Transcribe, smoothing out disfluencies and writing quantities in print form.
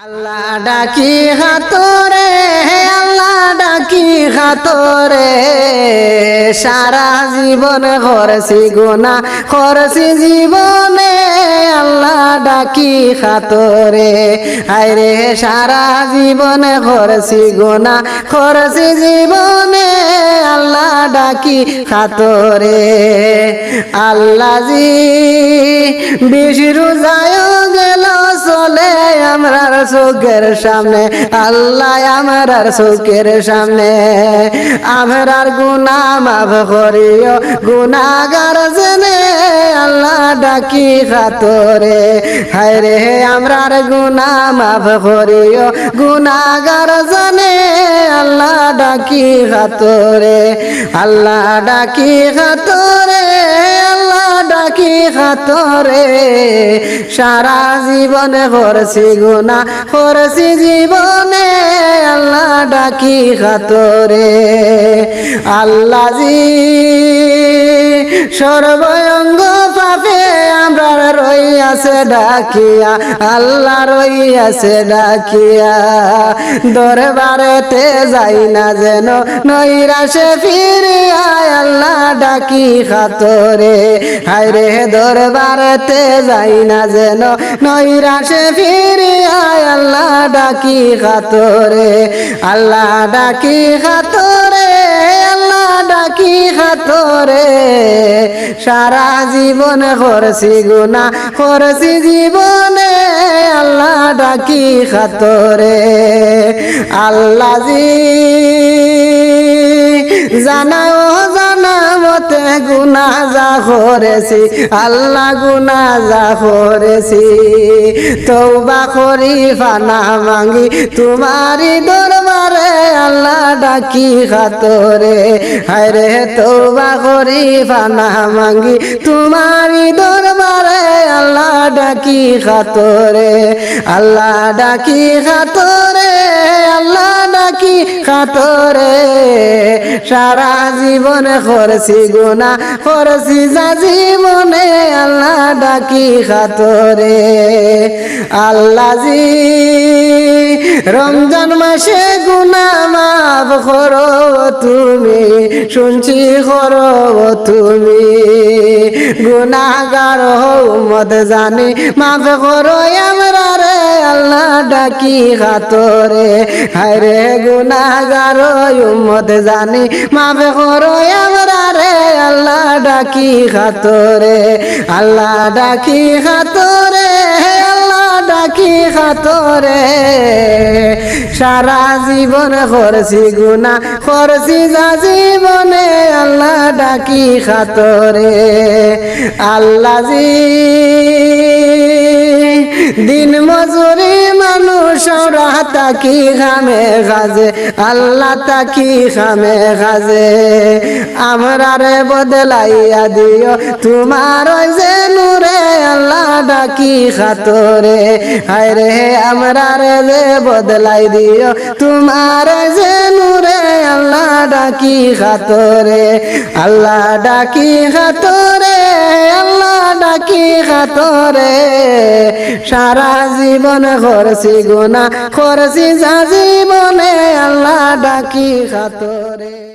আল্লাহ ডাকি হাতরে, আল্লাহ ডাকি হাতরে, সারা জীবন করছি গুনাহ করছি জীবনে। আল্লাহ ডাকি হাতরে, আরে সারা জীবন করছি গুনাহ করছি জীবনে। আল্লাহ ডাকি হাতরে, আল্লাহ জি বেশি রোজায় গেল চলে আমরার চোখের সামনে। আল্লাহ আমরার চোখের সামনে আমরার গুনাহ মাফ করিও গুনাহগার জেনে। আল্লাহ ডাকি খাতরে, হায় রে আমরার গুনাহ মাফ করিও গুনাহগার জেনে। আল্লাহ ডাকি খাতরে, আল্লাহ ডাকি খাতরে, আল্লাহ ডাকি খাতরে, সারা জীবনে করছি গুনাহ করছি জীবনে। আল্লাহ ডাকি খাতরে, আল্লাহ জি সর্বঙ্গ পাপে আমরা রইয়াছে ডাকিয়া। আল্লাহ রইয়াছে ডাকিয়া, দরবারেতে যাই না যেন নৈরাশে ফিরিয়া। আল্লাহ ডাকি খাতরে, হায় রে দরবারেতে যাই না যেন নৈরাশে ফিরিয়া। আল্লাহ ডাকি খাতরে, আল্লাহ ডাকি খাতরে, আল্লাহ ডাকি খাতরে, সারা জীবন করছি গুনাহ করছি জীবনে। আল্লাহ ডাকি খাতরে, আল্লাহ জি জানাও জানা মতে গুনাহ যা করেছি। আল্লাহ গুনাহ যা করেছি, তওবা করি ফানা মাঙ্গি তোমারি দরবারে। আল্লাহ ডাকি খাতরে, হায় রে তওবা করি ফানা মাঙ্গি তোমারি দরবারে। আল্লাহ ডাকি খাতরে, আল্লাহ ডাকি খাতরে, আল্লাহ ডাকি খাতরে, সারা জীবন করছি গুনাহ করছি যা জীবনে। আল্লাহ ডাকি খাতরে, আল্লাহ জি রমজান মাসে গুনাহ মাফ করো তুমি, শুনছি করো তুমি, গুনাহগার উম্মত জানি মাফ করো আমরা রে। আল্লাহ ডাকি খাতরে, হায় রে গুনাহগার উম্মত জানি মাফ করো আমরা রে। আল্লাহ ডাকি খাতরে, আল্লাহ ডাকি খাতরে, আল্লাহ ডাকি খাতরে, সারা জীবন করছি গুনাহ করছি যা জীবনে। আল্লাহ ডাকি খাতরে, আল্লাহ জি দিন মজুরি মানুষ ওরা তাকি খামে খাজে। আল্লাহ তাকি খামে খাজে, আমরা রে বদলাইয়া দিও তোমার যে নূরে। আল্লাহ ডাকি খাতরে, হায় রে আমরা রে যে বদলাই দিও তোমার যে নূরে। আল্লাহ ডাকি খাতরে, আল্লাহ ডাকি খাতরে, আল্লাহ ডাকি খাতরে, সারা জীবন করছি গুনাহ করছি যা জীবনে। আল্লাহ ডাকি খাতরে।